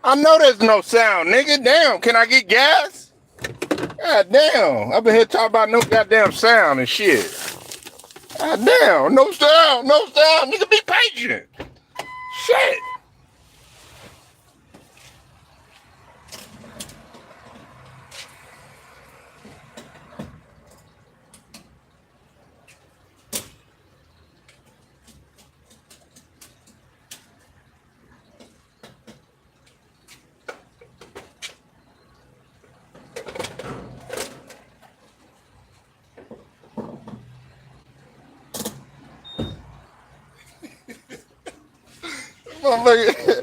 I know there's no sound, nigga. Damn, can I get gas? God damn. I've been here talking about no goddamn sound and shit. God damn, no sound, no sound. Nigga, be patient. Shit. Motherfucker,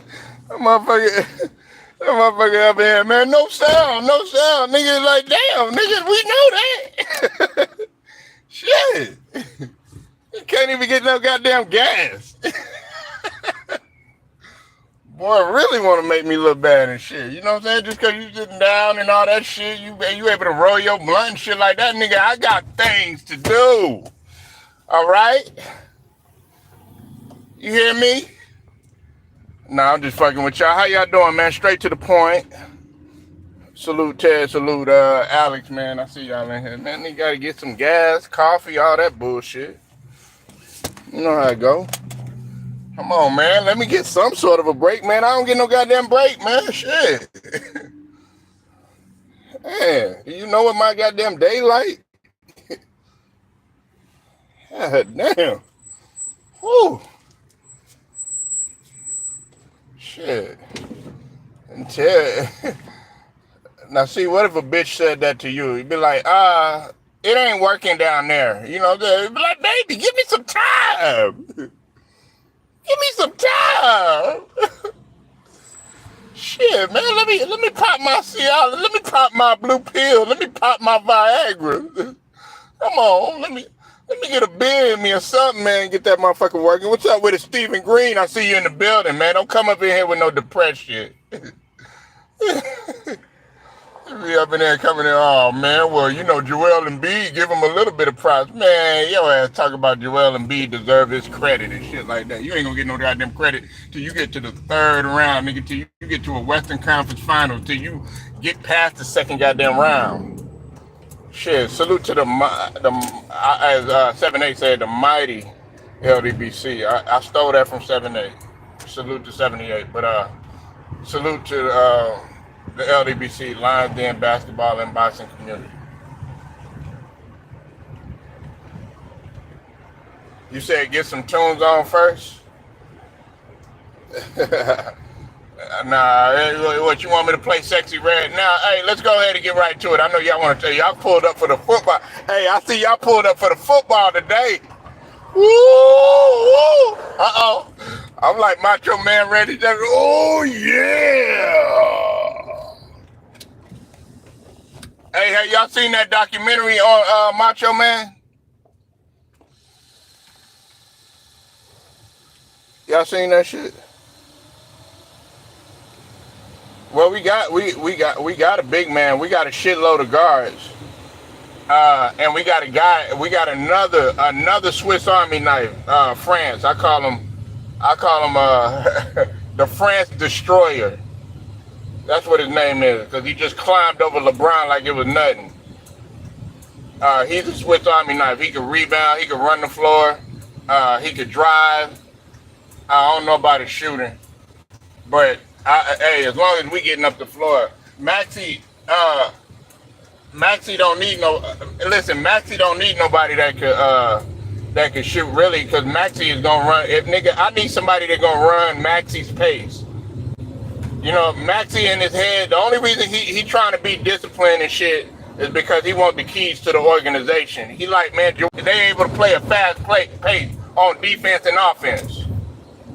motherfucker, motherfucker up here, man. No sound, no sound. Niggas like, damn, niggas, we know that. Shit. You can't even get no goddamn gas. Boy, really want to make me look bad and shit. You know what I'm saying? Just because you sitting down and all that shit, you able to roll your blunt and shit like that, nigga. I got things to do. All right? You hear me? Nah, I'm just fucking with y'all. How y'all doing, man? Straight to the point. Salute Ted, salute Alex, man. I see y'all in here. Man, they gotta get some gas, coffee, all that bullshit. You know how it go. Come on, man. Let me get some sort of a break, man. I don't get no goddamn break, man. Shit. Man, do you know what my goddamn day like? God damn. Whew. Shit. And Ted. Now, see, what if a bitch said that to you? You'd be like, it ain't working down there. You know, you'd be like, baby, give me some time. Give me some time. Shit, man, let me pop my Cialis. Let me pop my blue pill. Let me pop my Viagra. Come on, let me get a beer in me or something, man. Get that motherfucker working. What's up with it, Stephen Green? I see you in the building, man. Don't come up in here with no depressed shit. Be up in there coming in, oh man, well, you know, Joel Embiid, give him a little bit of props. Man, your ass talk about Joel Embiid deserve his credit and shit like that. You ain't gonna get no goddamn credit till you get to the third round, nigga, till you get to a Western Conference Final, till you get past the second goddamn round. Shit, salute to as 7-8 said, the mighty LDBC. I stole that from 7-8. Salute to 78, but salute to the LDBC, Lions Den Basketball and Boxing Community. You said get some tunes on first? Nah, what, you want me to play Sexyy Red? Now, hey, let's go ahead and get right to it. I know y'all want to tell y'all pulled up for the football. Hey, I see y'all pulled up for the football today. Woo! Uh-oh. I'm like Macho Man ready to, oh, yeah. Hey, have y'all seen that documentary on Macho Man? Y'all seen that shit? Well, we got a big man. We got a shitload of guards, and we got another Swiss Army knife. France. I call him the France Destroyer. That's what his name is, because he just climbed over LeBron like it was nothing. He's a Swiss Army knife. He can rebound. He can run the floor. He can drive. I don't know about his shooting, but hey, as long as we getting up the floor, Maxey don't need no. Listen, Maxey don't need nobody that could shoot really, because Maxey is gonna run. If nigga, I need somebody that gonna run Maxey's pace. You know, Maxey in his head, the only reason he trying to be disciplined and shit is because he want the keys to the organization. He like, man, they able to play a fast pace on defense and offense.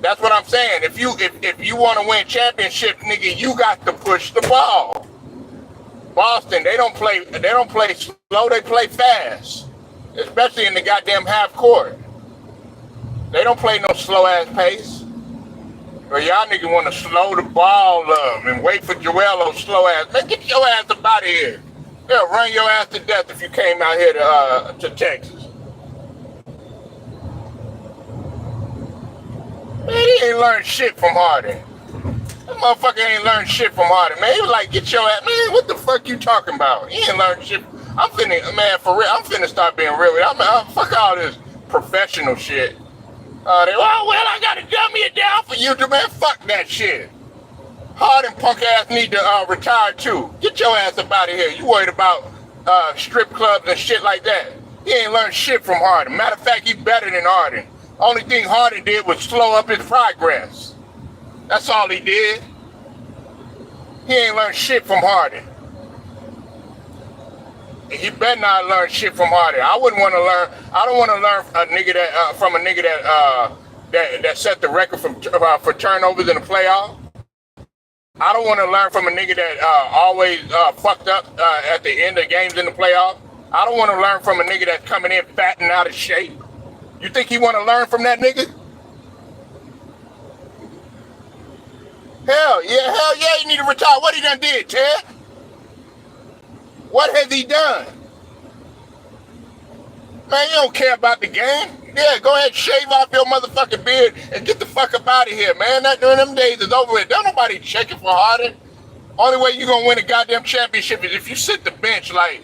That's what I'm saying. If you want to win championships, nigga, you got to push the ball. Boston, they don't play slow, they play fast. Especially in the goddamn half court. They don't play no slow ass pace. But y'all niggas want to slow the ball up and wait for Joel's slow ass. Man, get your ass up out of here. They'll run your ass to death if you came out here to Texas. Man, he ain't learned shit from Harden. That Motherfucker ain't learned shit from Harden, man. He was like, get your ass, man, what the fuck you talking about? He ain't learned shit. I'm finna, man, for real, I'm finna start being real. Fuck all this professional shit. I gotta dummy it down for you, man. Fuck that shit. Harden punk ass need to retire too. Get your ass up out of here. You worried about strip clubs and shit like that. He ain't learned shit from Harden. Matter of fact, he's better than Harden. Only thing Harden did was slow up his progress. That's all he did. He ain't learned shit from Harden. He better not learn shit from Harden. I wouldn't want to learn. I don't want to learn from a nigga that set the record for turnovers in the playoffs. I don't want to learn from a nigga that always fucked up at the end of games in the playoffs. I don't want to learn from a nigga that's coming in fat and out of shape. You think he want to learn from that nigga? Hell yeah, he need to retire. What he done did, Ted? What has he done? Man, you don't care about the game. Yeah, go ahead, shave off your motherfucking beard and get the fuck up out of here, man. That during them days is over with. Don't nobody checking for Harden. Only way you gonna win a goddamn championship is if you sit the bench like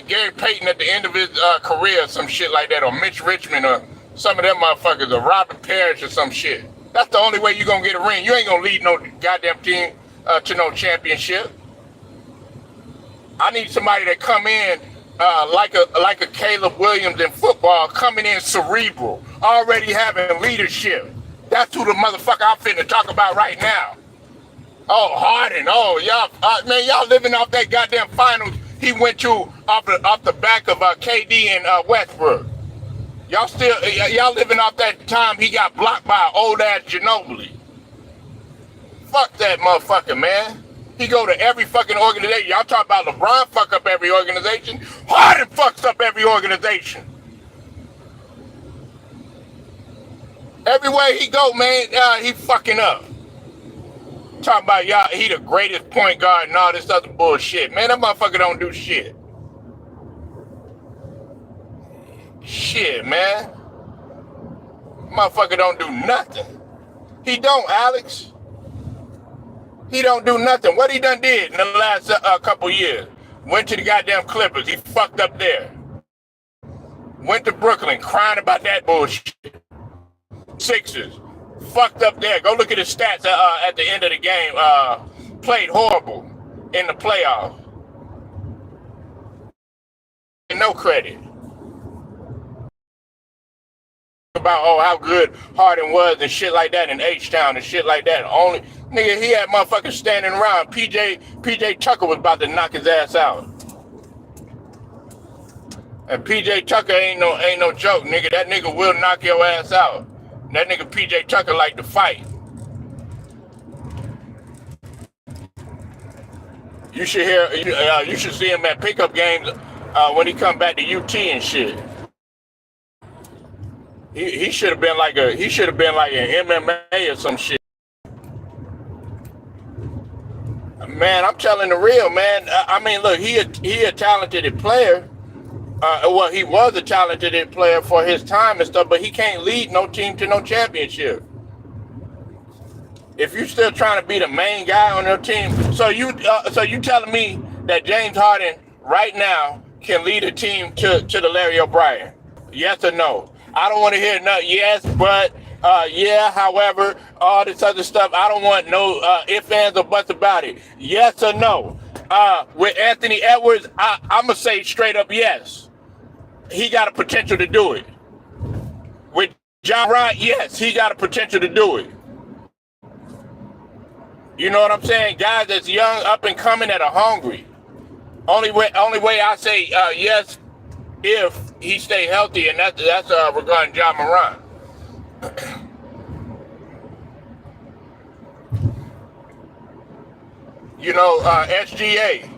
Gary Payton at the end of his career or some shit like that, or Mitch Richmond or some of them motherfuckers, or Robert Parrish or some shit. That's the only way you gonna get a ring. You ain't gonna lead no goddamn team to no championship. I need somebody that come in like a Caleb Williams in football, coming in cerebral, already having leadership. That's who the motherfucker I'm finna talk about right now. Oh, Harden. Oh, y'all, man, y'all living off that goddamn finals he went to off the back of KD and Westbrook. Y'all living off that time he got blocked by old ass Ginobili. Fuck that motherfucker, man. He go to every fucking organization. Y'all talk about LeBron fuck up every organization. Harden fucks up every organization. Everywhere he go, man, he fucking up. Talking about y'all, he the greatest point guard and all this other bullshit. Man, that motherfucker don't do shit. Shit, man. Motherfucker don't do nothing. He don't, Alex. He don't do nothing. What he done did in the last couple years? Went to the goddamn Clippers. He fucked up there. Went to Brooklyn crying about that bullshit. Sixers. Fucked up there. Go look at his stats at the end of the game. Played horrible in the playoffs. No credit. About how good Harden was and shit like that in H-Town and shit like that. Only nigga, he had motherfuckers standing around. PJ Tucker was about to knock his ass out. And PJ Tucker ain't no joke, nigga. That nigga will knock your ass out. That nigga PJ Tucker like to fight. You should see him at pickup games when he come back to UT and shit. He should have been like an MMA or some shit. Man, I'm telling the real, man. I mean, look, he a talented player. Well, he was a talented player for his time and stuff, but he can't lead no team to no championship. If you still trying to be the main guy on your team, so you telling me that James Harden right now can lead a team to the Larry O'Brien? Yes or no? I don't want to hear no yes, but yeah, however, all this other stuff. I don't want no ifs, ands, or buts about it. Yes or no? With Anthony Edwards, I'm going to say straight up yes. He got a potential to do it. With John Bron, yes, he got a potential to do it. You know what I'm saying? Guys that's young, up and coming, that are hungry. Only way I say yes, if he stay healthy, and that's regarding John Moran. You know, SGA,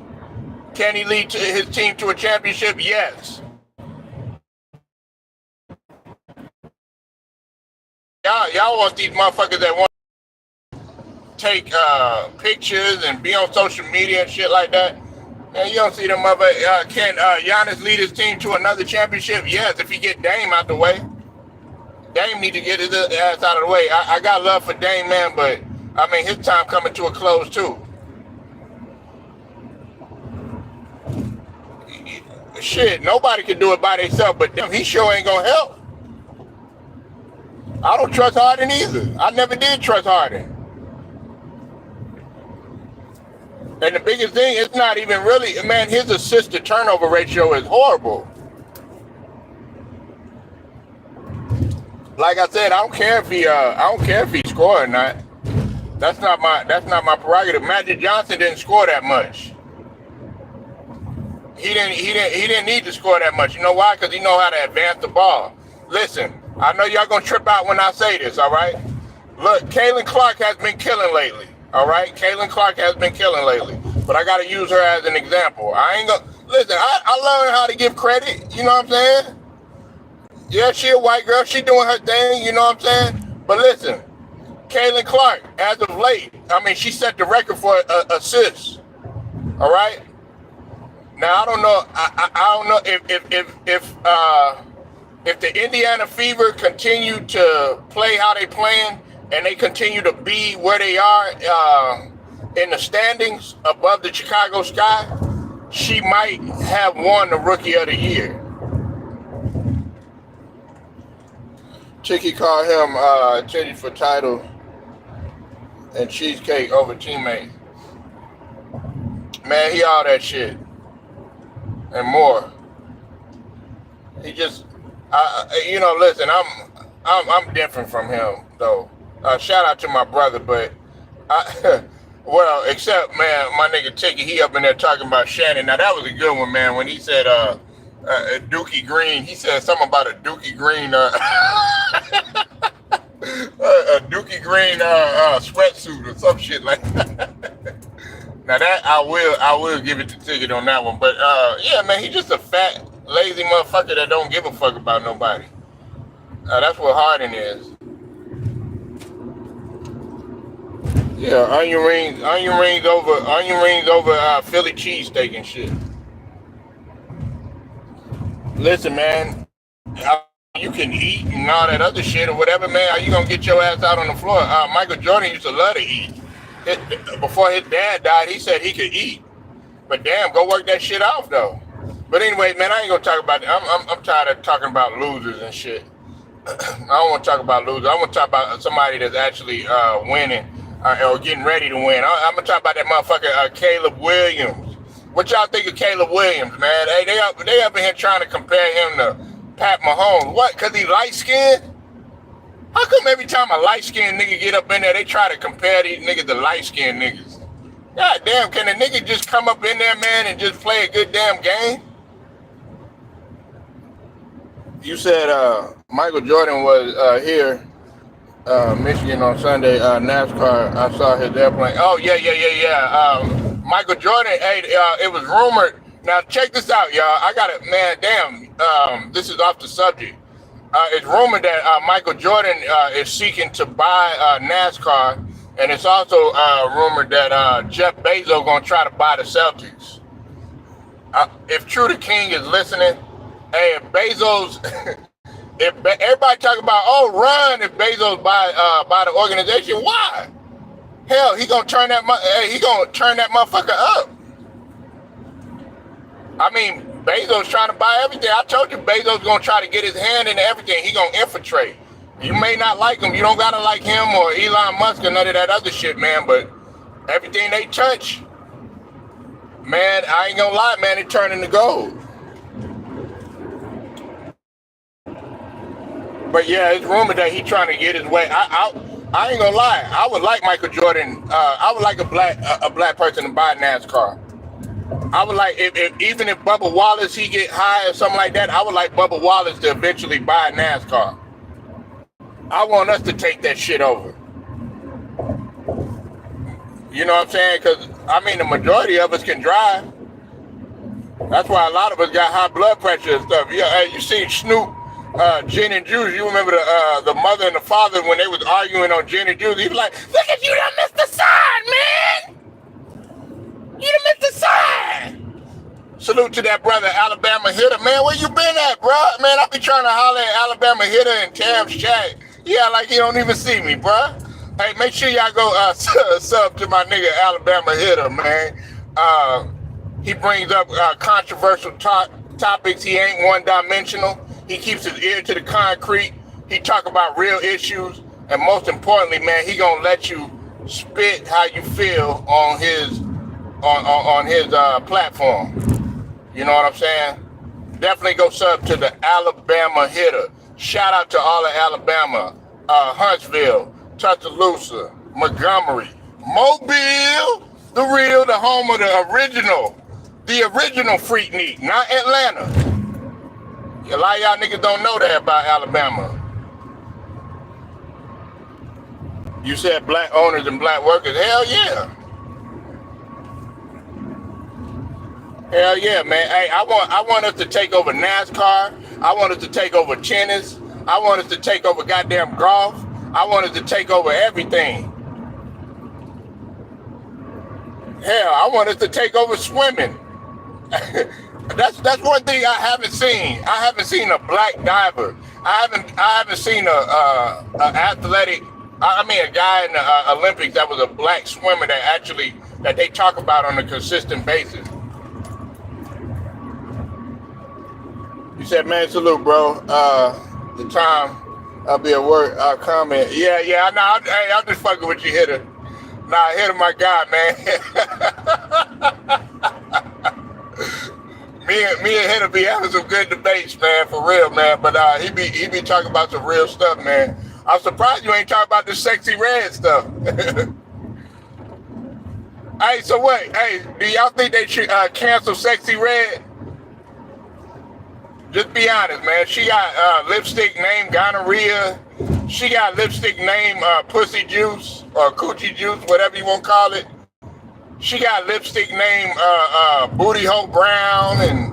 can he lead his team to a championship? Yes. Y'all want these motherfuckers that want to take pictures and be on social media and shit like that. And you don't see them motherfuckers. Can Giannis lead his team to another championship? Yes, if he get Dame out the way. Dame need to get his ass out of the way. I got love for Dame, man, but I mean, his time coming to a close too. Shit, nobody can do it by themselves, but damn, he sure ain't gonna help. I don't trust Harden either. I never did trust Harden. And the biggest thing, it's not even really, man, his assist to turnover ratio is horrible. Like I said, I don't care if he scored or not. That's not my prerogative. Magic Johnson didn't score that much. He didn't need to score that much. You know why? Because he know how to advance the ball. Listen, I know y'all gonna trip out when I say this, all right? Look, Caitlin Clark has been killing lately, all right? Caitlin Clark has been killing lately. But I gotta use her as an example. I ain't gonna, listen, I learned how to give credit, you know what I'm saying? Yeah, she a white girl, she doing her thing, you know what I'm saying? But listen, Caitlin Clark, as of late, I mean, she set the record for assists, all right? Now, I don't know, I don't know if the Indiana Fever continue to play how they playing and they continue to be where they are in the standings above the Chicago Sky, she might have won the Rookie of the Year. Chicky called him titty for title and cheesecake over teammate. Man, he all that shit and more. He just, you know, listen, I'm different from him though. Shout out to my brother, but well, except man, my nigga Ticky, he up in there talking about Shannon. Now that was a good one, man. When he said Dookie Green, he said something about a Dookie Green, a Dookie Green sweatsuit or some shit like that. Now that I will give it to Ticket on that one, but yeah, man, he just a fat, lazy motherfucker that don't give a fuck about nobody. That's what Harden is. Yeah, onion rings over Philly cheesesteak and shit. Listen, man, you can eat and all that other shit or whatever, man. Are you gonna get your ass out on the floor? Michael Jordan used to love to eat. Before his dad died, he said he could eat. But damn, go work that shit off though. But anyway, man, I ain't gonna talk about that. I'm tired of talking about losers and shit. I don't want to talk about losers. I want to talk about somebody that's actually winning or getting ready to win. I'm gonna talk about that motherfucker Caleb Williams. What y'all think of Caleb Williams, man? Hey, they up in here trying to compare him to Pat Mahomes. What? Cause he light skinned? How come every time a light-skinned nigga get up in there, they try to compare these niggas to light-skinned niggas? God damn, can a nigga just come up in there, man, and just play a good damn game? You said Michael Jordan was here, Michigan on Sunday, NASCAR. I saw his airplane. Oh, yeah. Michael Jordan, hey, it was rumored. Now, check this out, y'all. I got it, man, damn, this is off the subject. It's rumored that Michael Jordan is seeking to buy NASCAR, and it's also rumored that Jeff Bezos gonna try to buy the Celtics. If True the King is listening, hey, if Bezos, if everybody talking about run if Bezos buy the organization, why? Hell, he gonna turn that motherfucker up. I mean, Bezos trying to buy everything. I told you Bezos gonna try to get his hand into everything. He gonna infiltrate. You may not like him. You don't gotta like him or Elon Musk or none of that other shit, man. But everything they touch, man, I ain't gonna lie, man, it turn into gold. But yeah, it's rumored that he trying to get his way. I ain't gonna lie. I would like Michael Jordan. I would like a black person to buy NASCAR. I would like, even if Bubba Wallace, he get high or something like that, I would like Bubba Wallace to eventually buy NASCAR. I want us to take that shit over. You know what I'm saying? Because, I mean, the majority of us can drive. That's why a lot of us got high blood pressure and stuff. You see Snoop, Gin and Juice. You remember the mother and the father when they was arguing on Gin and Juice? He was like, look at you, done missed the sign, man. You done missed the sign. Salute to that brother, Alabama Hitter. Man, where you been at, bro? Man, I be trying to holler at Alabama Hitter and Tab's chat. Yeah, like he don't even see me, bro. Hey, make sure y'all go sub to my nigga Alabama Hitter, man. He brings up controversial topics. He ain't one-dimensional. He keeps his ear to the concrete. He talk about real issues, and most importantly, man, he gonna let you spit how you feel on his platform. You know what I'm saying? Definitely go sub to the Alabama Hitter. Shout out to all of Alabama, Huntsville, Tuscaloosa, Montgomery, Mobile, the real, the home of the original Freaknik, not Atlanta. A lot of y'all niggas don't know that about Alabama. You said black owners and black workers. Hell yeah. Hell yeah, man. Hey, I want us to take over NASCAR. I want us to take over tennis. I want us to take over goddamn golf. I want us to take over everything. Hell, I want us to take over swimming. That's one thing I haven't seen. I haven't seen a black diver. I haven't seen a athletic. I mean, a guy in the Olympics that was a black swimmer that they talk about on a consistent basis. You said, man, salute, bro. The time I'll be at work. I'll comment. Yeah, I know. Hey, I'm just fucking with you, Hitter. Nah, Hitter, my guy, man. me and Hitter be having some good debates, man, for real, man. But he be talking about some real stuff, man. I'm surprised you ain't talking about the Sexyy Red stuff. Hey, so what? Hey, do y'all think they should cancel Sexyy Red? Just be honest, man. She got lipstick named gonorrhea. She got lipstick named pussy juice or coochie juice, whatever you want to call it. She got lipstick named booty hole brown, and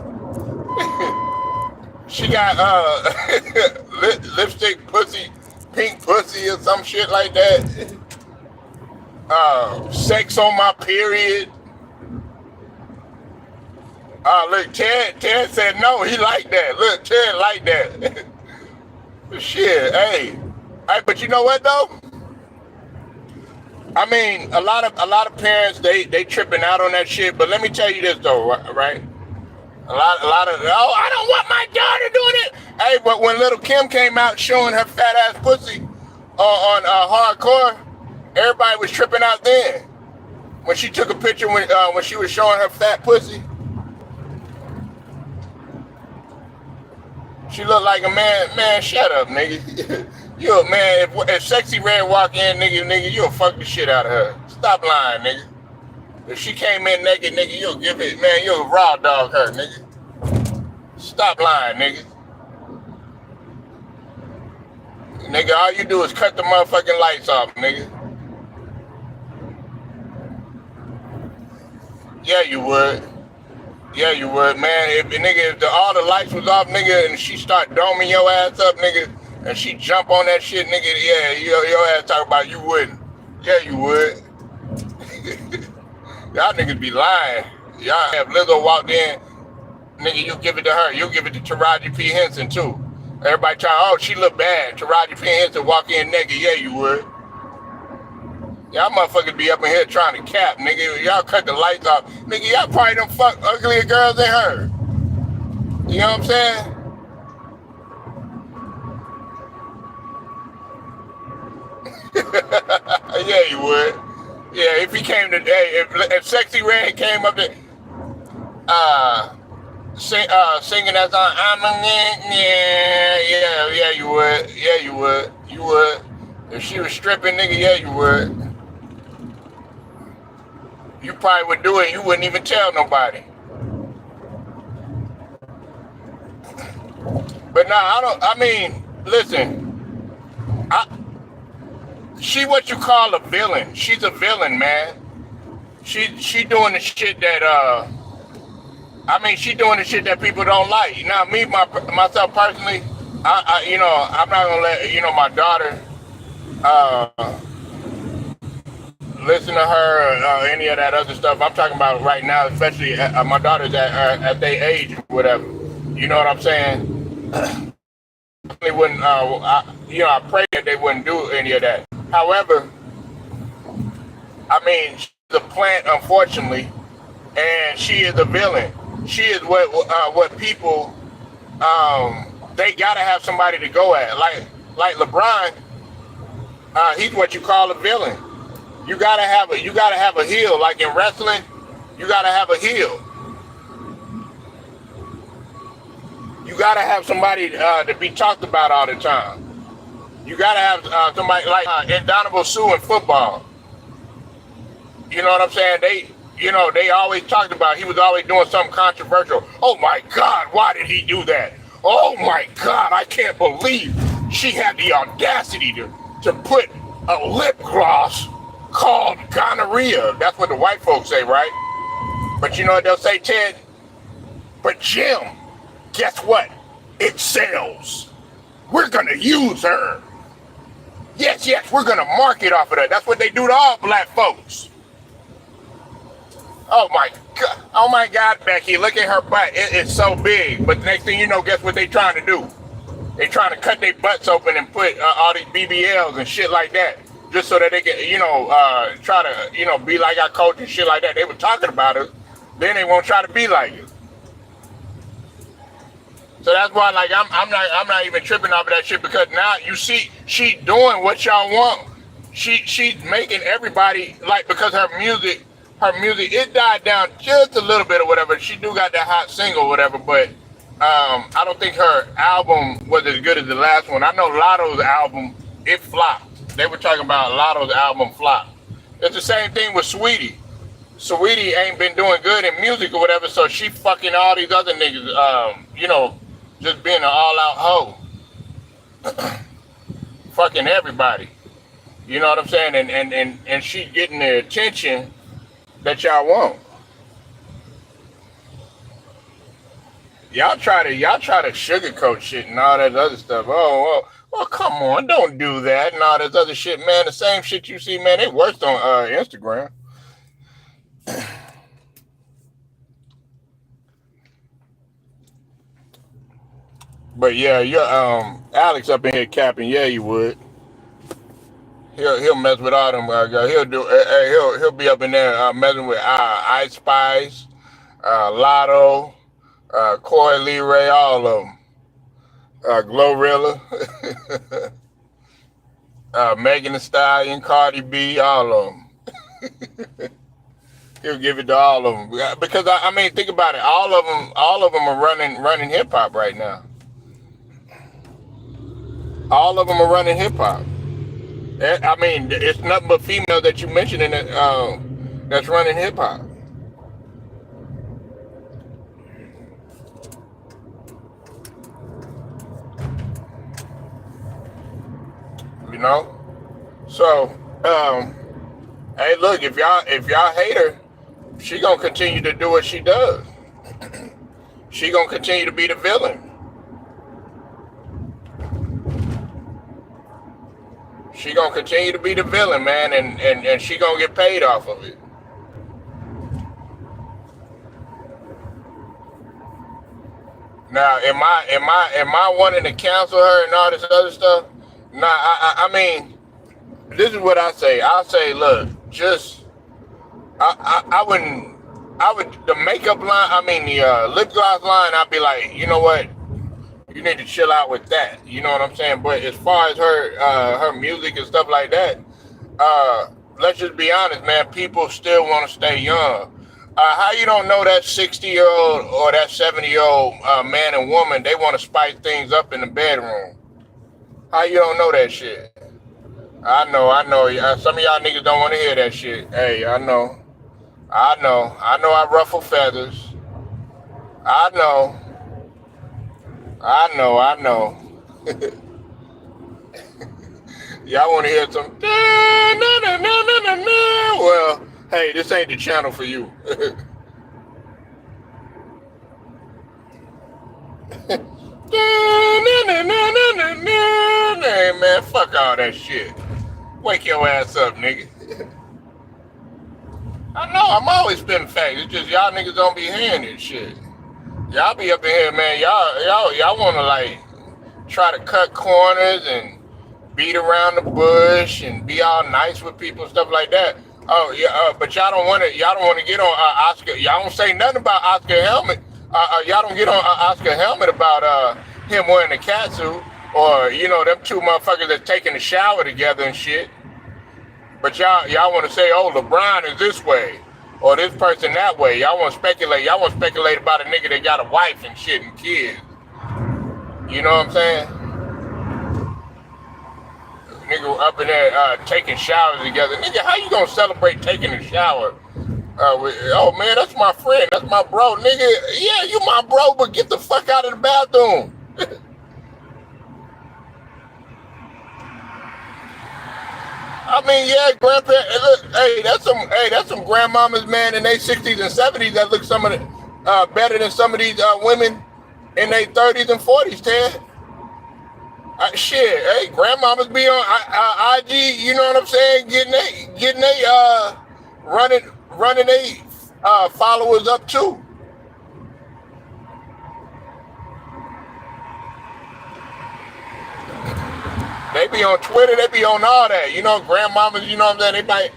she got lipstick pussy, pink pussy or some shit like that. Sex on my period. Look, Ted said no, he liked that. Look, Ted liked that. Shit, hey, but you know what though? I mean, a lot of parents they tripping out on that shit. But let me tell you this though, right? A lot of I don't want my daughter doing it. Hey, but when little Kim came out showing her fat ass pussy on hardcore, everybody was tripping out then. When she took a picture when she was showing her fat pussy. She looked like a man. Man, shut up, nigga. You a man. If Sexyy Red walk in, nigga, you'll fuck the shit out of her. Stop lying, nigga. If she came in naked, nigga, you'll give it, man, you'll raw dog her, nigga. Stop lying, nigga. Nigga, all you do is cut the motherfucking lights off, nigga. Yeah, you would. Yeah, you would, man. If all the lights was off, nigga, and she start doming your ass up, nigga, and she jump on that shit, nigga, yeah, your ass talk about you wouldn't. Yeah, you would. Y'all niggas be lying. Y'all have Lizzo walked in, nigga, you give it to her. You give it to Taraji P. Henson, too. Everybody trying, she look bad. Taraji P. Henson walk in naked. Yeah, you would. Y'all motherfuckers be up in here trying to cap, nigga. Y'all cut the lights off. Nigga, y'all probably done fuck uglier girls than her. You know what I'm saying? Yeah, you would. Yeah, if he came today, if Sexyy Red came up to singing that song, yeah, you would. Yeah, you would. You would. If she was stripping, nigga, yeah, you would. You probably would do it. You wouldn't even tell nobody. But listen. She what you call a villain. She's a villain, man. She doing the shit that she doing the shit that people don't like. Now, myself personally, I'm not gonna let my daughter listen to her or any of that other stuff. I'm talking about right now, especially my daughter's at their age or whatever. You know what I'm saying? They wouldn't. I pray that they wouldn't do any of that. However, I mean, she's a plant, unfortunately, and she is a villain. She is what people they gotta have somebody to go at. Like LeBron, he's what you call a villain. You gotta have a heel. Like in wrestling, you gotta have a heel. You gotta have somebody to be talked about all the time. You gotta have somebody like Indomitable Sue in football. You know what I'm saying? They always talked about he was always doing something controversial. Oh my God, why did he do that? Oh my God, I can't believe she had the audacity to put a lip gloss called gonorrhea. That's what the white folks say, right? But you know what they'll say, Ted? But Jim, guess what? It sells. We're gonna use her. Yes, we're gonna market off of that. That's what they do to all black folks. Oh my God, Becky, look at her butt. It's so big. But the next thing you know, guess what they trying to do? They trying to cut their butts open and put all these BBLs and shit like that, just so that they can, try to, be like our culture and shit like that. They were talking about it, then they won't try to be like it. So that's why, like, I'm not even tripping off of that shit, because now you see she doing what y'all want. She's making everybody like, because her music it died down just a little bit or whatever. She do got that hot single or whatever, but I don't think her album was as good as the last one. I know Lotto's album, it flopped. They were talking about Lotto's album flop. It's the same thing with Sweetie. Sweetie ain't been doing good in music or whatever, so she fucking all these other niggas, just being an all-out hoe. Fucking everybody. You know what I'm saying? And she getting the attention that y'all want. Y'all try to sugarcoat shit and all that other stuff. Well, come on, don't do that and all this other shit, man. The same shit you see, man, it works on Instagram. But yeah, you're Alex up in here capping. Yeah, you would. He'll mess with all them guys. He'll be up in there messing with Ice Spice, Lotto, Coy Lee Ray, all of them. Glorilla, Megan Thee Stallion, Cardi B, all of them. He'll give it to all of them, because I mean, think about it. All of them are running hip hop right now. All of them are running hip hop. I mean, it's nothing but females that you mentioned in it that's running hip hop. You know, so hey, look, if y'all hate her, she gonna continue to do what she does. She gonna continue to be the villain. She gonna continue to be the villain, man, and she gonna get paid off of it. Now, am I wanting to cancel her and all this other stuff? Nah, I mean, this is what I say. I'll say, look, just I would the makeup line. I mean the lip gloss line. I'd be like, you know what? You need to chill out with that. You know what I'm saying? But as far as her music and stuff like that, let's just be honest, man. People still want to stay young. How you don't know that 60-year-old or that 70-year-old man and woman, they want to spice things up in the bedroom? How you don't know that shit? I know. Some of y'all niggas don't want to hear that shit. Hey, I know. I ruffle feathers. I know. Y'all want to hear some? Well, hey, this ain't the channel for you. Hey, man, fuck all that shit. Wake your ass up, nigga. I know, I'm always spitting facts. It's just y'all niggas don't be hearing this shit. Y'all be up in here, man. Y'all want to like try to cut corners and beat around the bush and be all nice with people and stuff like that. Oh yeah, but y'all don't want to. Y'all don't want to get on Oscar. Y'all don't say nothing about Oscar helmet. Y'all don't get on Oscar helmet about him wearing the catsuit, or them two motherfuckers that taking a shower together and shit. But y'all want to say, oh, LeBron is this way, or this person that way. Y'all want to speculate. Y'all want to speculate about a nigga that got a wife and shit and kids. You know what I'm saying? Nigga up in there taking showers together. Nigga, how you gonna celebrate taking a shower? Oh man, that's my friend. That's my bro. Nigga, yeah, you my bro, but get the fuck out of the bathroom. I mean, yeah, grandparents. Look, that's some grandmamas, man, in their 60s and 70s that look some of the better than some of these women in their 30s and 40s, Ted. Shit, hey, grandmamas be on IG, you know what I'm saying? Getting they running they followers up too. They be on Twitter, they be on all that. Grandmamas, you know what I'm saying? They might,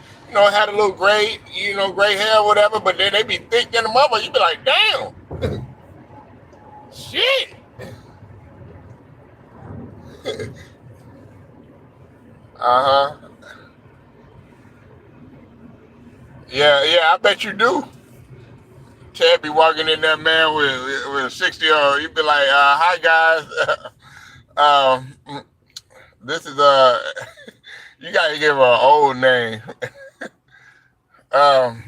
had a little gray, gray hair or whatever, but then they be thick than the mother. You be like, damn. Shit. Uh-huh. Yeah, I bet you do. Chad be walking in there, man, with a 60-year-old. You'd be like, hi, guys. This is, you got to give her an old name. um,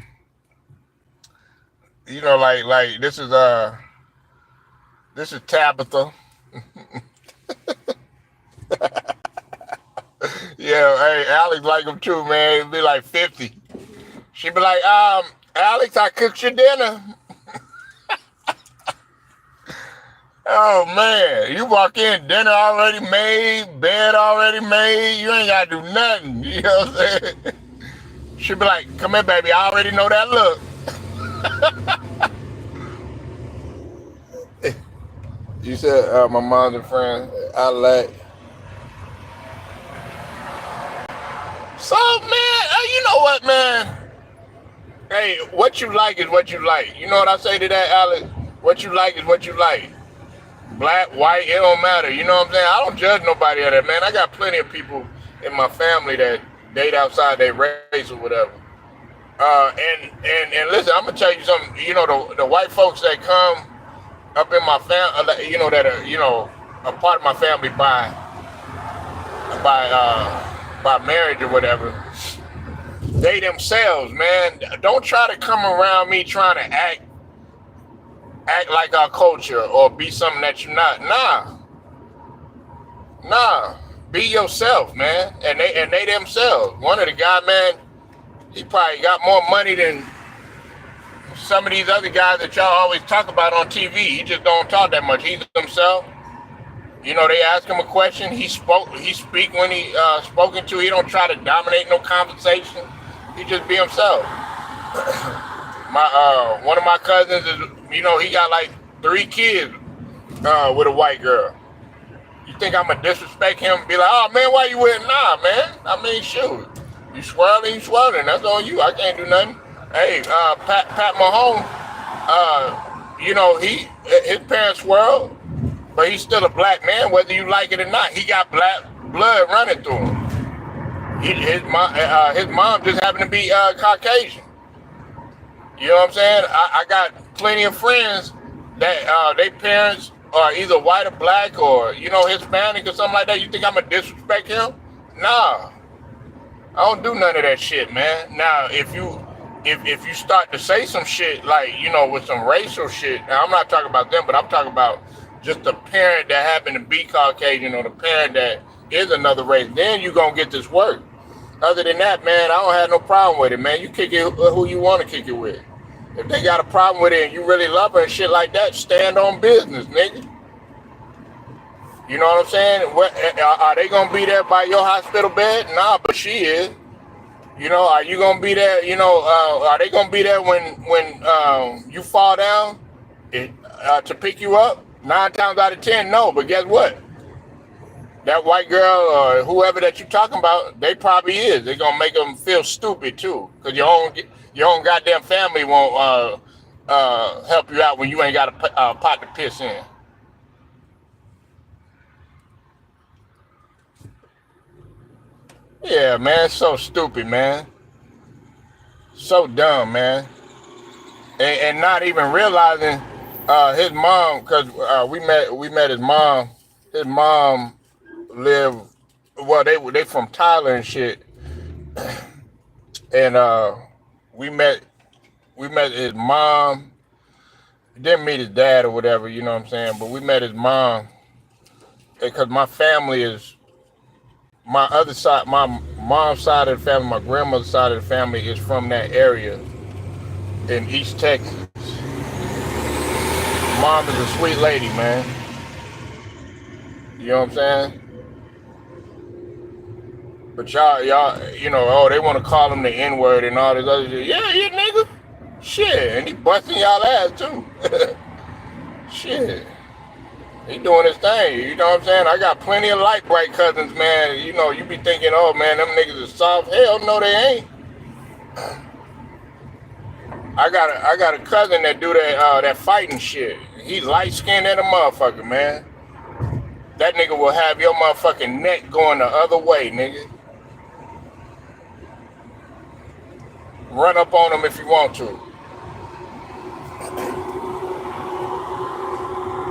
like this is Tabitha. Yeah, hey, Alex like him too, man. It'd be like 50. She'd be like, Alex, I cooked your dinner. Oh man, you walk in, dinner already made, bed already made, you ain't gotta do nothing. You know what I'm saying? She'd be like, come here, baby, I already know that look. You said my mom's a friend. I like. So man, you know what, man? Hey, what you like is what you like. You know what I say to that, Alex? What you like is what you like. Black, white, it don't matter. You know what I'm saying? I don't judge nobody of that, man. I got plenty of people in my family that date outside their race or whatever. And listen, I'm gonna tell you something. The white folks that come up in my family, that are a part of my family by marriage or whatever. They themselves, man, don't try to come around me trying to act like our culture or be something that you're not. Nah. Be yourself, man. And they themselves. One of the guys, man, he probably got more money than some of these other guys that y'all always talk about on TV. He just don't talk that much. He's himself. They ask him a question. He speak when he spoken to. He don't try to dominate no conversation. He just be himself. One of my cousins is, he got like 3 kids with a white girl. You think I'm gonna disrespect him and be like, oh man, why you with? Nah, man. I mean, shoot, you swirling. That's on you. I can't do nothing. Hey, Pat Mahomes, his parents swirled, but he's still a black man, whether you like it or not. He got black blood running through him. His mom just happened to be Caucasian. You know what I'm saying? I got plenty of friends that their parents are either white or black or, Hispanic or something like that. You think I'm going to disrespect him? Nah. I don't do none of that shit, man. Now, if you start to say some shit like, with some racial shit, now I'm not talking about them, but I'm talking about just the parent that happened to be Caucasian or the parent that is another race, then you going to get this work. Other than that, man, I don't have no problem with it, man. You kick it who you want to kick it with. If they got a problem with it and you really love her and shit like that, stand on business, nigga. You know what I'm saying? Are they going to be there by your hospital bed? Nah, but she is. Are you going to be there? Are they going to be there when you fall down to pick you up? 9 times out of 10, no. But guess what? That white girl or whoever that you talking about, they probably is. They're gonna make them feel stupid too, cause your own goddamn family won't help you out when you ain't got a pot to piss in. Yeah, man, so stupid, man, so dumb, man, and not even realizing his mom, cause we met his mom. His mom live, well, they from Tyler and shit, and we met we met his mom. Didn't meet his dad or whatever, you know what I'm saying? But we met his mom because my family is my other side, my mom's side of the family, my grandmother's side of the family is from that area in East Texas. Mom is a sweet lady, man. You know what I'm saying? But y'all, oh, they want to call him the N-word and all this other shit. Yeah, you nigga. Shit, and he busting y'all ass too. Shit. He doing his thing, you know what I'm saying? I got plenty of light bright cousins, man. You be thinking, oh man, them niggas are soft. Hell no, they ain't. I got a cousin that do that fighting shit. He light skinned as a motherfucker, man. That nigga will have your motherfucking neck going the other way, nigga. Run up on him if you want to.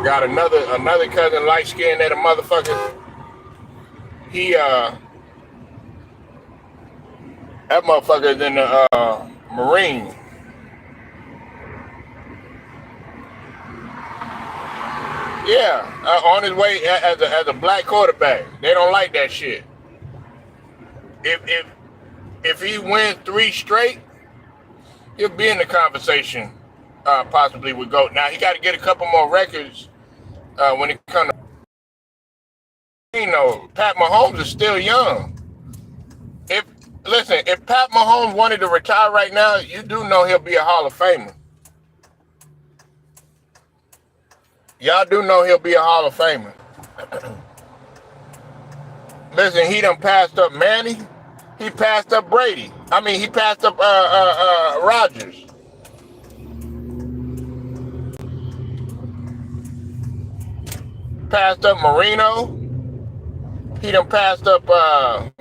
Got another cousin light skinned that a motherfucker. He that motherfucker is in the Marine. Yeah, on his way as a black quarterback. They don't like that shit. If he wins 3 straight, he'll be in the conversation, possibly with GOAT. Now he got to get a couple more records when it comes to, Pat Mahomes is still young. If Pat Mahomes wanted to retire right now, you do know he'll be a Hall of Famer. Y'all do know he'll be a Hall of Famer. Listen, he done passed up Manny. He passed up Brady. I mean, he passed up Rodgers. Passed up Marino. He done passed up all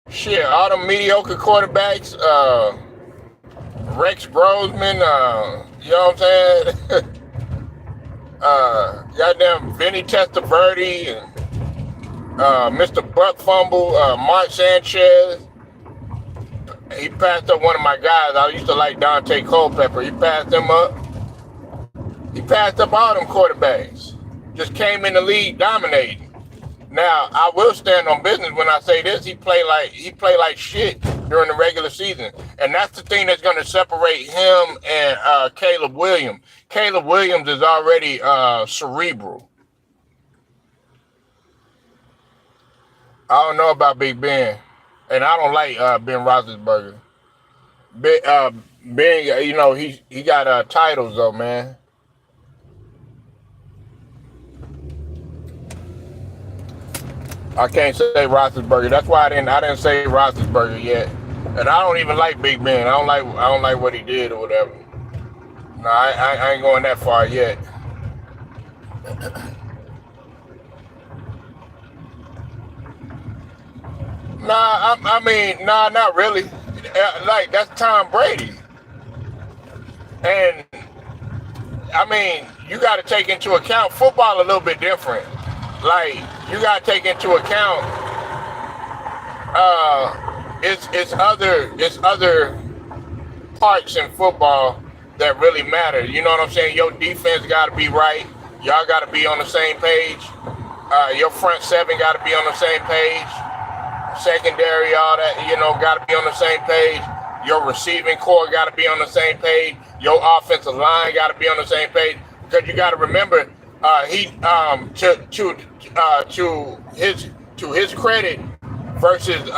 them mediocre quarterbacks. Rex Grossman. You know what I'm saying? Goddamn Vinny Testaverde and Mr. Buck Fumble, Mark Sanchez. He passed up one of my guys. I used to like Dante Culpepper. He passed him up. He passed up all them quarterbacks. Just came in the league dominating. Now I will stand on business when I say this. He played like shit during the regular season, and that's the thing that's going to separate him and Caleb Williams. Caleb Williams is already cerebral. I don't know about Big Ben, and I don't like Ben Roethlisberger. Ben, he got titles though, man. I can't say Roethlisberger. That's why I didn't say Roethlisberger yet. And I don't even like Big Ben. I don't like what he did or whatever. No, I ain't going that far yet. Nah, not really. Like, that's Tom Brady. And I mean, you got to take into account football a little bit different. Like, you got to take into account it's other parts in football that really matter. You know what I'm saying? Your defense got to be right. Y'all got to be on the same page. Your front seven got to be on the same page. Secondary, all that, got to be on the same page. Your receiving core got to be on the same page. Your offensive line got to be on the same page. Because you got to remember, to his credit, versus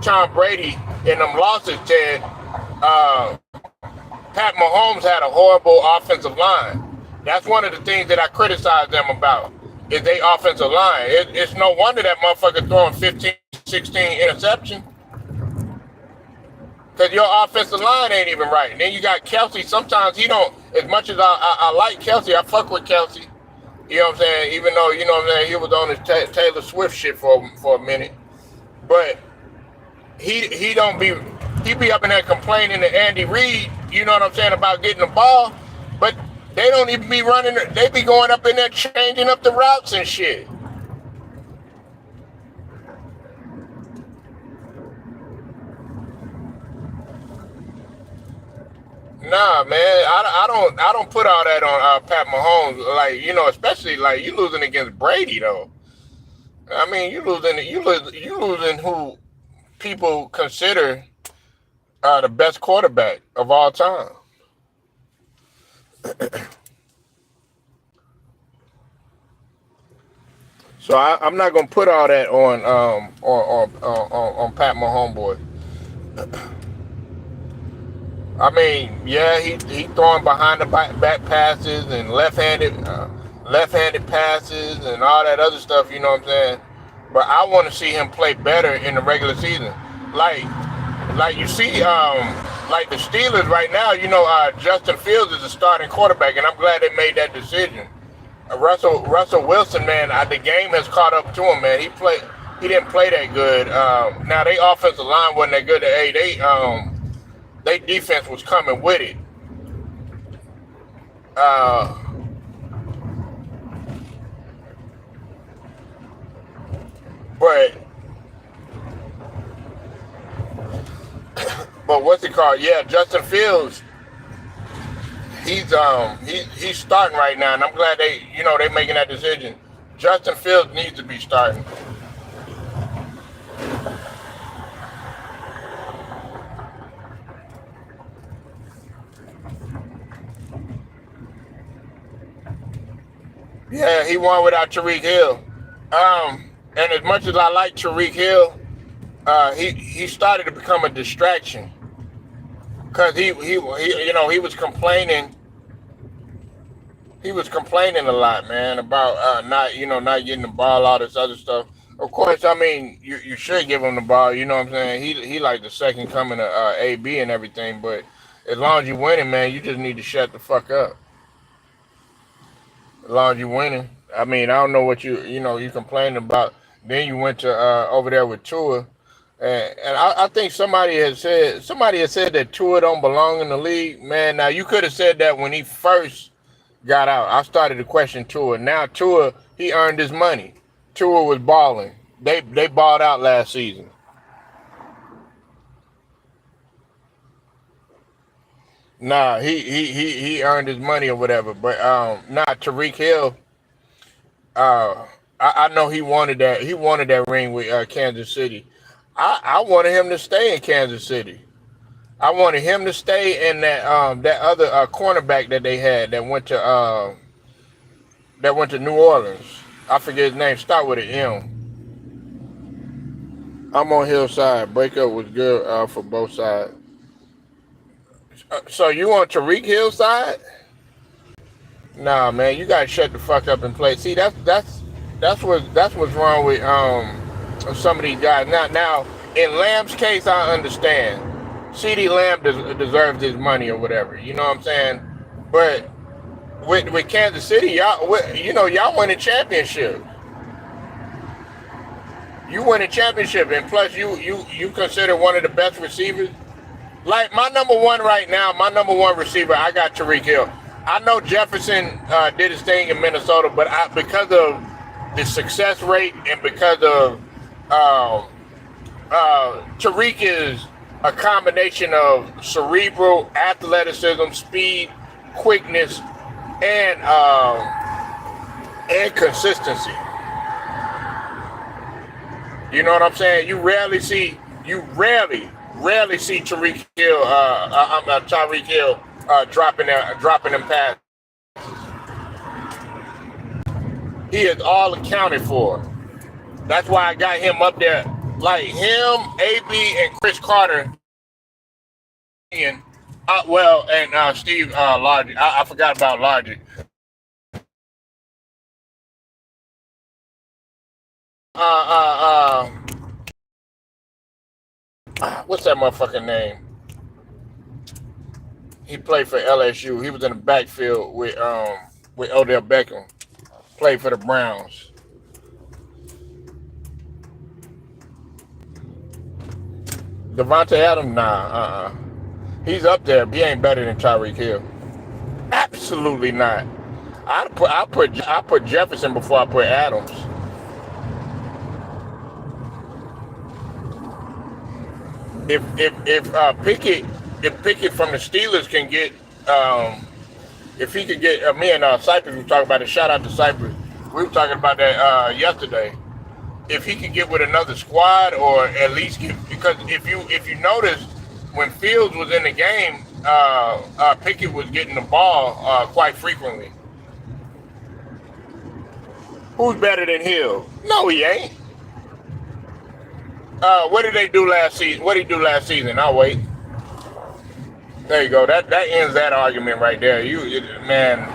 Tom Brady in them losses, Ted, Pat Mahomes had a horrible offensive line. That's one of the things that I criticize them about. is they offensive line. It's no wonder that motherfucker throwing 15, 16 interceptions. Because your offensive line ain't even right. And then you got Kelsey. Sometimes he don't, as much as I like Kelsey, I fuck with Kelsey. You know what I'm saying? Even though, you know what I'm saying, he was on his Taylor Swift shit for a minute. But he don't be, he be up in there complaining to Andy Reid, you know what I'm saying, about getting the ball. But they don't even be running, they be going up in there changing up the routes and shit. Nah, man, I don't put all that on Pat Mahomes. Like, you know, especially like you losing against Brady though. I mean, you losing who people consider the best quarterback of all time. So I'm not gonna put all that on Pat Mahomes boy. I mean, yeah, he throwing behind the back passes and left-handed passes and all that other stuff. You know what I'm saying? But I want to see him play better in the regular season. Like you see, like the Steelers right now. You know, Justin Fields is the starting quarterback, and I'm glad they made that decision. Russell Wilson, man, the game has caught up to him, man. He didn't play that good. Now they offensive line wasn't that good. They defense was coming with it. Uh, but what's it called? Yeah, Justin Fields. He's starting right now, and I'm glad they making that decision. Justin Fields needs to be starting. Yeah, he won without Tariq Hill. And as much as I like Tariq Hill, he started to become a distraction because he was complaining. He was complaining a lot, man, about not getting the ball, all this other stuff. Of course, I mean you should give him the ball. You know what I'm saying? He like the second coming of AB and everything. But as long as you winning, man, you just need to shut the fuck up. As long as you winning. I mean, I don't know what you complaining about. Then you went to over there with Tua, and I think somebody has said that Tua don't belong in the league. Man, now you could have said that when he first got out. I started to question Tua. Now Tua, he earned his money. Tua was balling. They balled out last season. Nah, he earned his money or whatever. But Tariq Hill, I know he wanted that. He wanted that ring with Kansas City. I wanted him to stay in Kansas City. I wanted him to stay in that other cornerback that they had that went to New Orleans. I forget his name. Start with an M. I'm on Hillside. Breakup was good for both sides. So you on Tariq Hill's side? Nah, man, you gotta shut the fuck up and play. See, that's what's wrong with some of these guys. Now in Lamb's case, I understand. CD Lamb deserves his money or whatever. You know what I'm saying? But with Kansas City, y'all won a championship. You win a championship, and plus you consider one of the best receivers. Like my number one right now, my number one receiver, I got Tariq Hill. I know Jefferson did his thing in Minnesota, but because of the success rate and because of Tariq is a combination of cerebral athleticism, speed, quickness, and consistency. You know what I'm saying? You rarely see Tariq Hill. Tyreek Hill dropping them passes. He is all accounted for. That's why I got him up there. Like him, AB, and Chris Carter, and Steve Logic. I forgot about Logic. uh, what's that motherfucking name? He played for LSU. He was in the backfield with Odell Beckham. Played for the Browns. Devontae Adams, nah. He's up there, but he ain't better than Tyreek Hill. Absolutely not. I put Jefferson before I put Adams. If Pickett from the Steelers can get if he could get me and Cypress we were talking about it. Shout out to Cypress. We were talking about that yesterday. If he could get with another squad or at least get, because if you notice when Fields was in the game, Pickett was getting the ball quite frequently. Who's better than Hill? No, he ain't. What did they do last season? What did he do last season? I'll wait. There you go. That ends that argument right there. Man,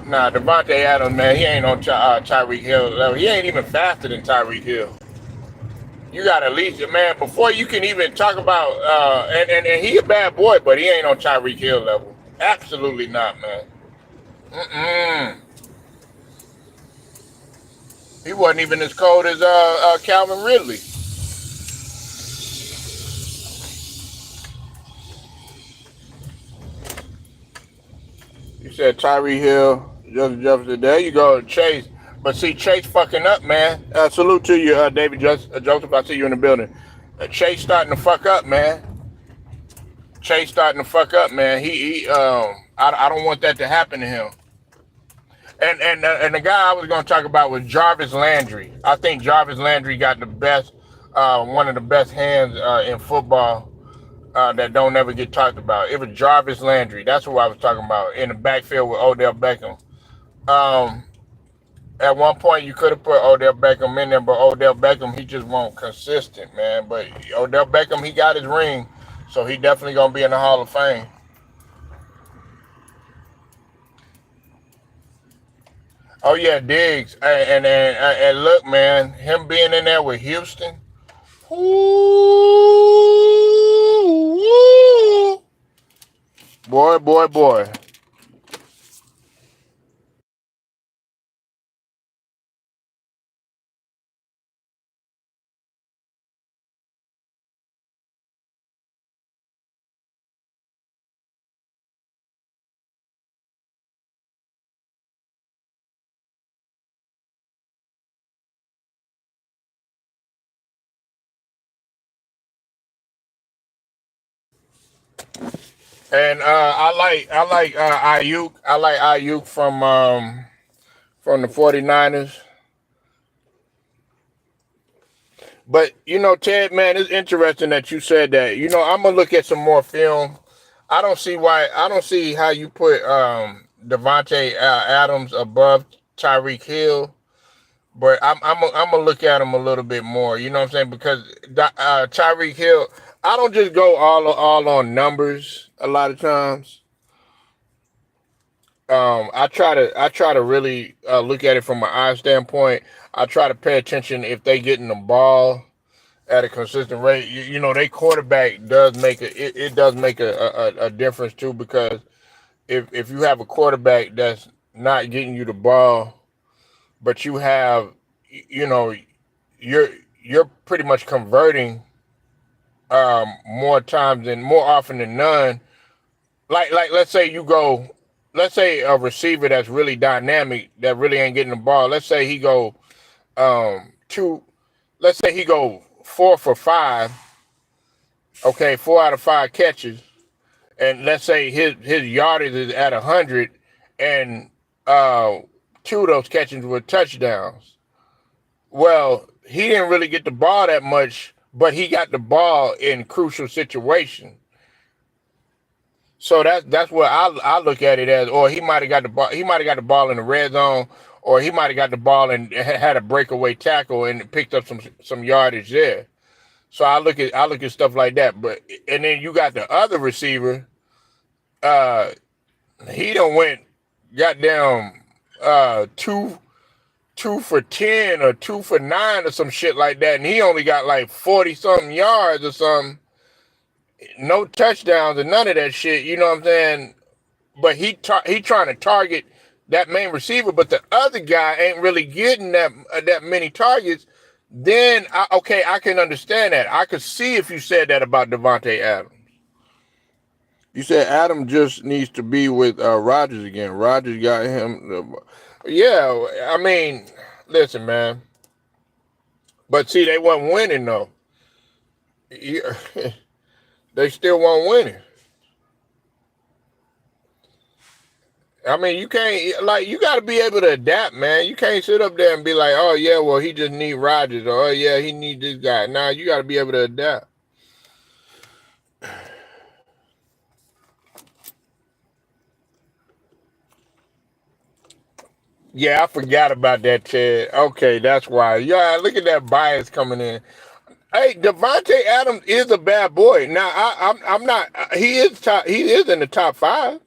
nah, Devontae Adams, man, he ain't on Tyreek Hill level. He ain't even faster than Tyreek Hill. You got to at least, man, before you can even talk about, and he a bad boy, but he ain't on Tyreek Hill level. Absolutely not, man. He wasn't even as cold as Calvin Ridley. You said Tyreek Hill, Justin Jefferson. There you go, Chase. But see, Chase fucking up, man. Salute to you, David Joseph. I see you in the building. Chase starting to fuck up, man. Chase starting to fuck up, man. I don't want that to happen to him. And the guy I was going to talk about was Jarvis Landry. I think Jarvis Landry got the best, one of the best hands in football that don't ever get talked about. It was Jarvis Landry. That's who I was talking about in the backfield with Odell Beckham. At one point, you could have put Odell Beckham in there, but Odell Beckham, he just won't consistent, man. But Odell Beckham, he got his ring, so he definitely going to be in the Hall of Fame. Oh, yeah, Diggs. And look, man, him being in there with Houston, ooh, boy. And I like Ayuk. I like Ayuk from the 49ers. But Ted, man, it's interesting that you said that. I'm gonna look at some more film. I don't see how you put Devontae Adams above Tyreek Hill, but I'm gonna look at him a little bit more. You know what I'm saying? Because Tyreek Hill, I don't just go all on numbers a lot of times. I try to really look at it from an eye standpoint. I try to pay attention if they getting the ball at a consistent rate. They quarterback does make it does make a difference too, because if you have a quarterback that's not getting you the ball, but you have, you're pretty much converting more often than none. Like let's say a receiver that's really dynamic that really ain't getting the ball. Let's say he go two. Let's say he go 4 for 5. Okay, 4 out of 5 catches, and let's say his yardage is at 100, and 2 of those catches were touchdowns. Well, he didn't really get the ball that much, but he got the ball in crucial situations. So that's what I look at it as. Or he might have got the ball. He might have got the ball in the red zone, or he might have got the ball and had a breakaway tackle and picked up some yardage there. So I look at stuff like that. And then you got the other receiver. He done went goddamn 2 for 10 or 2 for 9 or some shit like that, and he only got like 40 something yards or something, no touchdowns and none of that shit. You know what I'm saying? But he trying to target that main receiver, but the other guy ain't really getting that many targets. Then I can understand that. I could see if you said that about Devontae Adams. You said Adam just needs to be with Rodgers again. Rodgers got him. Yeah, I mean, listen, man. But see, they wasn't winning though. Yeah, they still weren't winning. I mean, you can't, like, you got to be able to adapt, man. You can't sit up there and be like, oh, yeah, well, he just need Rodgers, or, oh, yeah, he need this guy. Nah, you got to be able to adapt. Yeah, I forgot about that, Ted. Okay, that's why. Yeah, look at that bias coming in. Hey, Devontae Adams is a bad boy. Now, I'm not, he is in the top 5.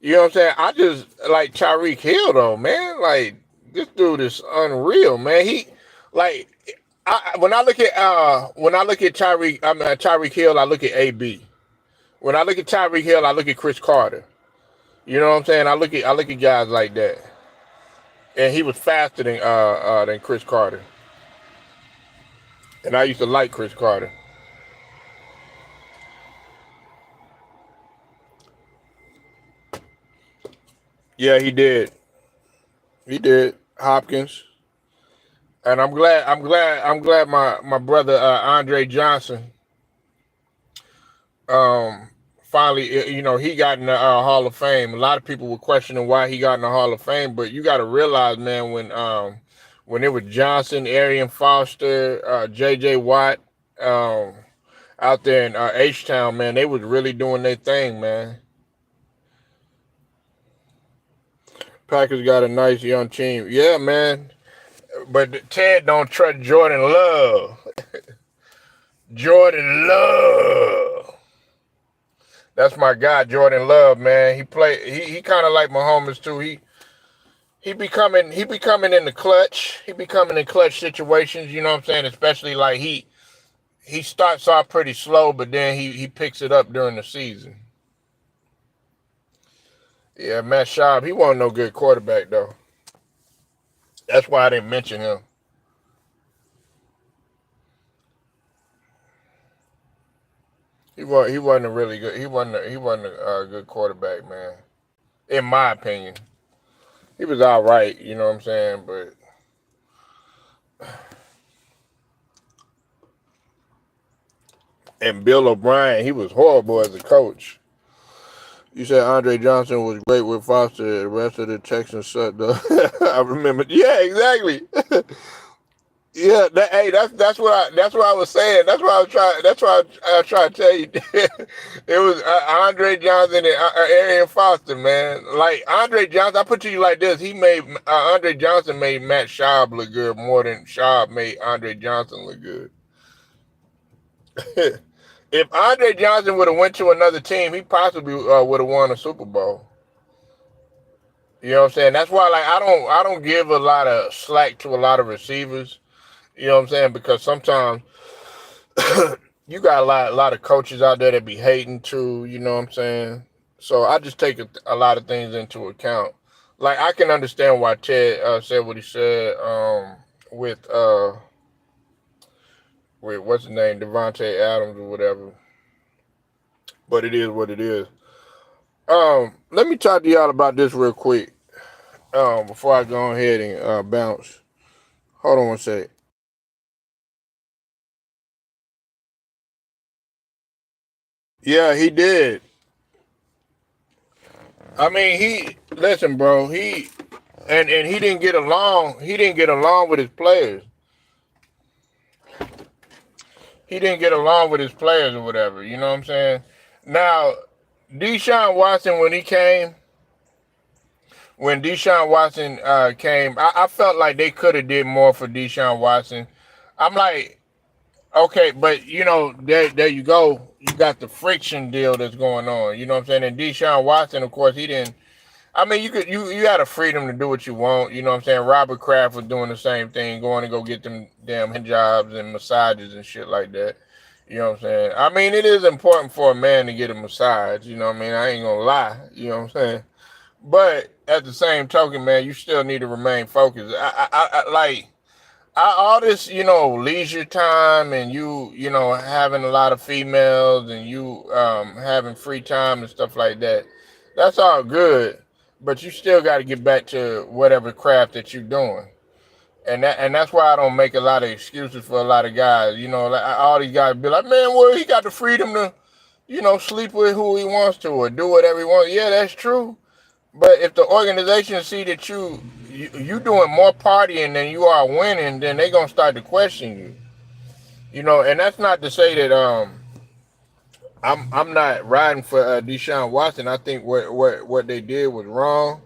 You know what I'm saying? I just like Tyreek Hill though, man. Like, this dude is unreal, man. He, like, when I look at Tyreek Hill, I look at AB. When I look at Tyreek Hill, I look at Chris Carter. You know what I'm saying? I look at guys like that. And he was faster than Chris Carter. And I used to like Chris Carter. Yeah, he did. He did. Hopkins. And I'm glad my brother Andre Johnson finally, you know, he got in the Hall of Fame. A lot of people were questioning why he got in the Hall of Fame, but you got to realize, man, when it was Johnson, Arian Foster, J.J. Watt out there in H-Town, man, they was really doing their thing, man. Packers got a nice young team. Yeah, man. But Ted don't trust Jordan Love. Jordan Love. That's my guy, Jordan Love, man. He kind of like Mahomes too. He becoming in the clutch. He becoming in clutch situations, you know what I'm saying? Especially like he starts off pretty slow, but then he picks it up during the season. Yeah, Matt Schaub, he wasn't no good quarterback though. That's why I didn't mention him. He wasn't a really good. He wasn't a good quarterback, man. In my opinion, he was all right. You know what I'm saying, but and Bill O'Brien, he was horrible as a coach. You said Andre Johnson was great with Foster. The rest of the Texans sucked, though. I remember. Yeah, exactly. Yeah, that's what I was saying. That's what I was trying. That's what I was trying to tell you. It was Andre Johnson and Arian Foster, man. Like Andre Johnson, I put to you like this: Andre Johnson made Matt Schaub look good more than Schaub made Andre Johnson look good. If Andre Johnson would have went to another team, he possibly would have won a Super Bowl. You know what I'm saying? That's why, like, I don't give a lot of slack to a lot of receivers. You know what I'm saying? Because sometimes you got a lot of coaches out there that be hating too. You know what I'm saying? So I just take a lot of things into account. Like I can understand why Ted said what he said with what's his name, Devontae Adams or whatever. But it is what it is. Let me talk to y'all about this real quick. Before I go ahead and bounce. Hold on one sec. Yeah, he did. I mean, listen, bro. And he didn't get along. He didn't get along with his players. He didn't get along with his players or whatever. You know what I'm saying? Now, Deshaun Watson, when Deshaun Watson came, I felt like they could have did more for Deshaun Watson. I'm like, okay, but you know, there you go. You got the friction deal that's going on. You know what I'm saying? And Deshaun Watson, of course, he didn't. I mean, you had a freedom to do what you want. You know what I'm saying? Robert Kraft was doing the same thing, going to go get them damn hand jobs and massages and shit like that. You know what I'm saying? I mean, it is important for a man to get a massage. You know what I mean? I ain't gonna lie. You know what I'm saying? But at the same token, man, you still need to remain focused. I like all this, leisure time and you having a lot of females and you having free time and stuff like that. That's all good, but you still got to get back to whatever craft that you're doing. And that's why I don't make a lot of excuses for a lot of guys. Like all these guys be like, man, well, he got the freedom to, sleep with who he wants to or do whatever he wants. Yeah, that's true. But if the organization see that you doing more partying than you are winning, then they gonna start to question you. And that's not to say that I'm not riding for Deshaun Watson. I think what they did was wrong,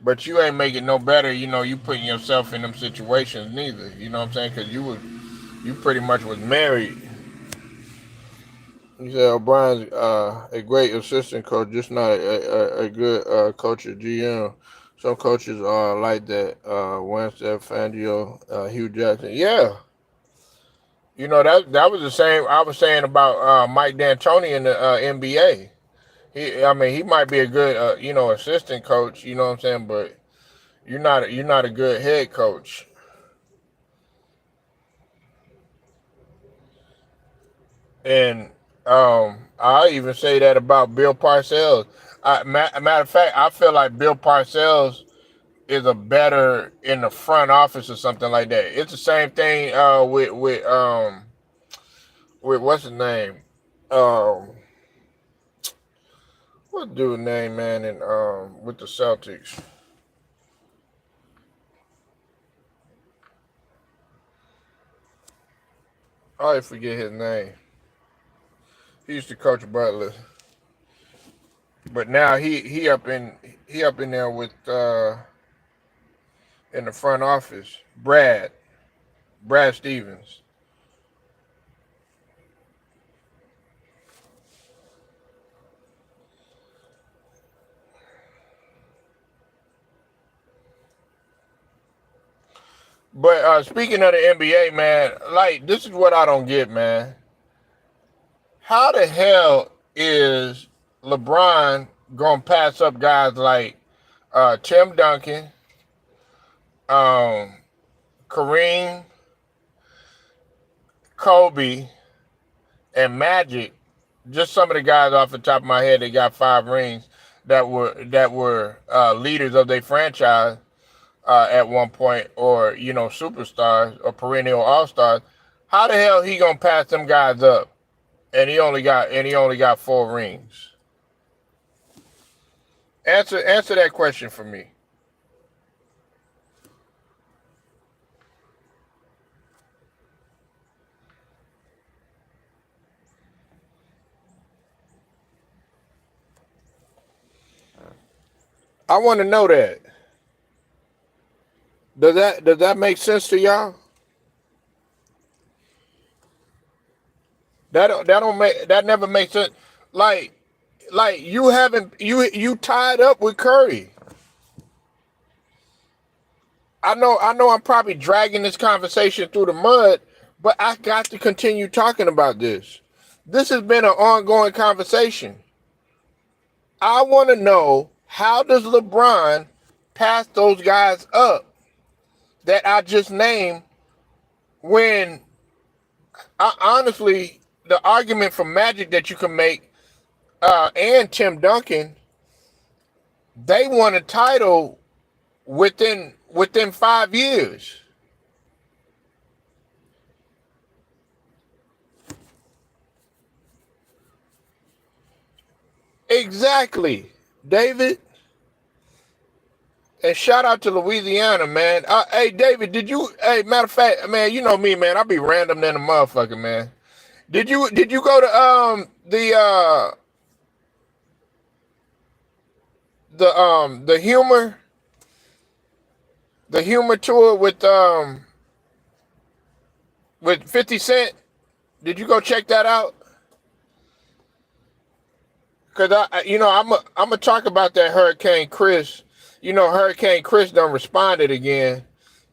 but you ain't making no better. You putting yourself in them situations neither. You know what I'm saying? Because you pretty much was married. You said O'Brien's a great assistant coach, just not a good coach or GM. Some coaches are like that. Winstead, Fangio, Hugh Jackson. Yeah. That was the same I was saying about Mike D'Antoni in the NBA. He might be a good assistant coach. You know what I'm saying, but you're not a good head coach. And I even say that about Bill Parcells. Matter of fact, I feel like Bill Parcells is a better in the front office or something like that. It's the same thing with what's his name? Um, what dude name, man? And with the Celtics, I always forget his name. He used to coach Butler, but now he up in there with in the front office. Brad Stevens. But speaking of the NBA, man, like this is what I don't get, man. How the hell is LeBron gonna pass up guys like Tim Duncan, um, Kareem, Kobe, and Magic? Just some of the guys off the top of my head, they got 5 rings that were leaders of their franchise at one point, or superstars or perennial all stars. How the hell he gonna pass them guys up? And he only got 4 rings. Answer that question for me. I want to know that. Does that make sense to y'all? That never makes sense. Like you haven't you tied up with Curry. I know I'm probably dragging this conversation through the mud, but I got to continue talking about this. This has been an ongoing conversation. I want to know, how does LeBron pass those guys up that I just named, when honestly the argument for Magic that you can make, and Tim Duncan, they won a title within 5 years. Exactly, David. And shout out to Louisiana, man. Hey, David, did you? Hey, matter of fact, man, you know me, man. I be random than a motherfucker, man. Did you go to the humor tour with 50 Cent? Did you go check that out? Cause I'm gonna talk about that Hurricane Chris You know, Hurricane Chris done responded again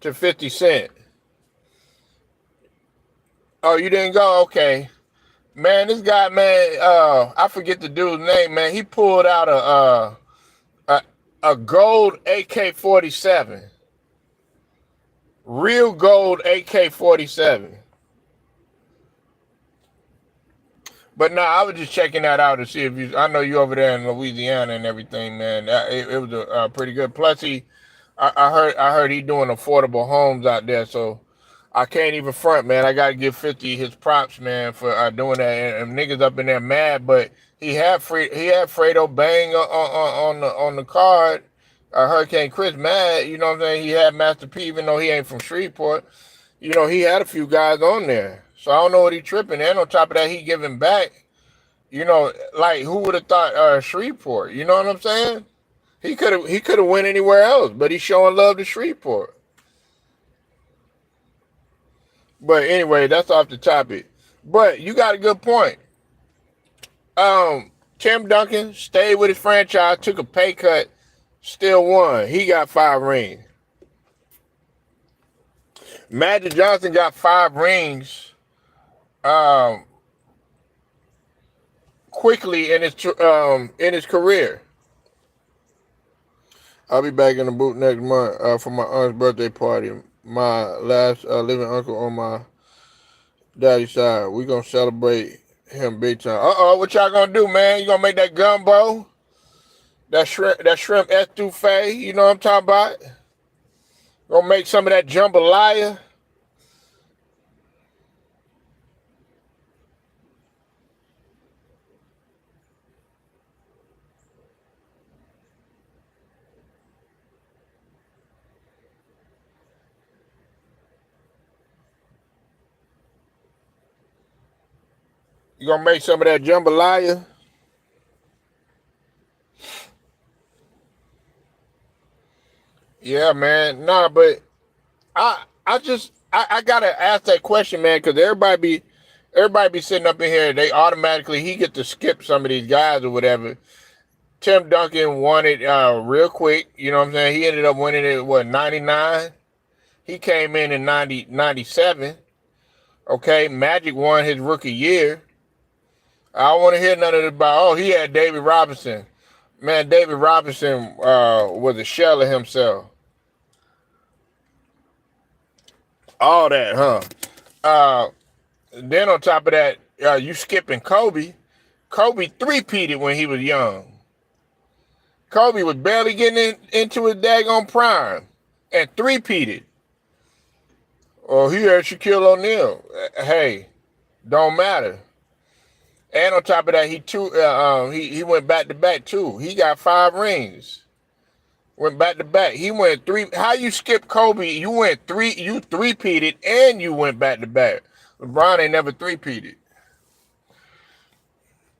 to 50 Cent. Oh, you didn't go? Okay. Man, this guy, man, I forget the dude's name, man. He pulled out a gold AK-47. Real gold AK-47. But no, I was just checking that out to see if you. I know you over there in Louisiana and everything, man. It was a pretty good. Plus, I heard he doing affordable homes out there, so I can't even front, man. I gotta give 50 his props, man, for doing that. And niggas up in there mad, but he had Fredo Bang on the card. Hurricane Chris mad, you know what I'm saying? He had Master P, even though he ain't from Shreveport. You know, he had a few guys on there. So I don't know what he tripping. And on top of that, he giving back. You know, like who would have thought Shreveport? You know what I'm saying? He could have went anywhere else, but he's showing love to Shreveport. But anyway, that's off the topic. But you got a good point. Tim Duncan stayed with his franchise, took a pay cut, still won. He got 5 rings. Magic Johnson got 5 rings quickly in his career. I'll be back in the booth next month for my aunt's birthday party. My last living uncle on my daddy's side. We gonna celebrate him big time. What y'all gonna do, man? You gonna make that gumbo? That shrimp etouffee? You know what I'm talking about? Gonna make some of that jambalaya? You gonna make some of that jambalaya? Yeah, man. Nah, but I gotta ask that question, man, because everybody be sitting up in here. They automatically he get to skip some of these guys or whatever. Tim Duncan won it real quick. You know what I'm saying? He ended up winning it, 99? He came in 97. Okay, Magic won his rookie year. I don't want to hear none of this about, he had David Robinson. Man, David Robinson was a shell of himself. All that, huh? Then on top of that, you skipping Kobe. Kobe three-peated when he was young. Kobe was barely getting into his daggone prime and three-peated. Oh, he had Shaquille O'Neal. Hey, don't matter. And on top of that, he went back to back too. He got 5 rings. Went back to back. He went 3. How you skip Kobe? You went 3. You three-peated and you went back to back. LeBron ain't never three-peated.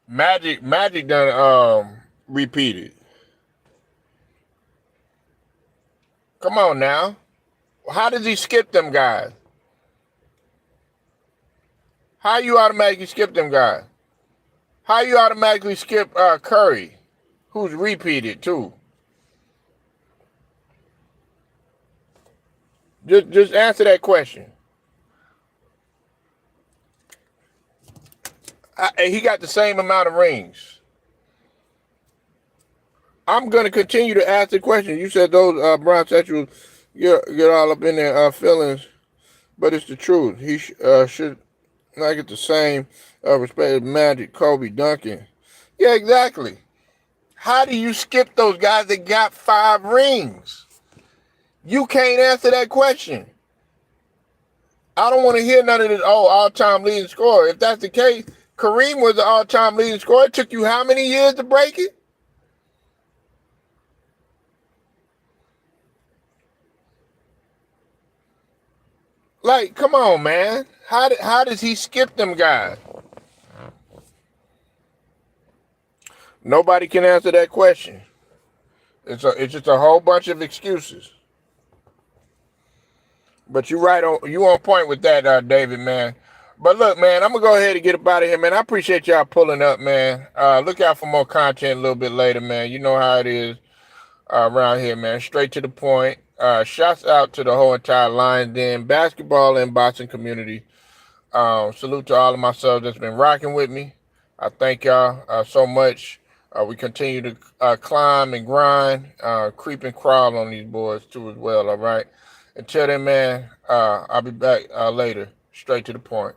Magic done repeated. Come on now. How does he skip them guys? How you automatically skip them guys? How you automatically skip Curry, who's repeated too? Just answer that question. He got the same amount of rings. I'm going to continue to ask the question. You said those bronsexuals get all up in their feelings, but it's the truth. He should not get the same respect as Magic, Kobe, Duncan. Yeah, exactly. How do you skip those guys that got 5 rings? You can't answer that question. I don't want to hear none of this, all-time leading scorer. If that's the case, Kareem was the all-time leading scorer. It took you how many years to break it? Like, come on, man. How does he skip them guys? Nobody can answer that question. It's just a whole bunch of excuses. But you on point with that, David, man. But look, man, I'm gonna go ahead and get up out of here, man. I appreciate y'all pulling up, man. Look out for more content a little bit later, man. You know how it is. around here, man. Straight to the point. Shouts out to the whole entire Lions Den basketball and boxing community. Salute to all of my subs that's been rocking with me. I thank y'all so much. We continue to climb and grind, creep and crawl on these boys too as well. All right. Until then, man, I'll be back later. Straight to the point.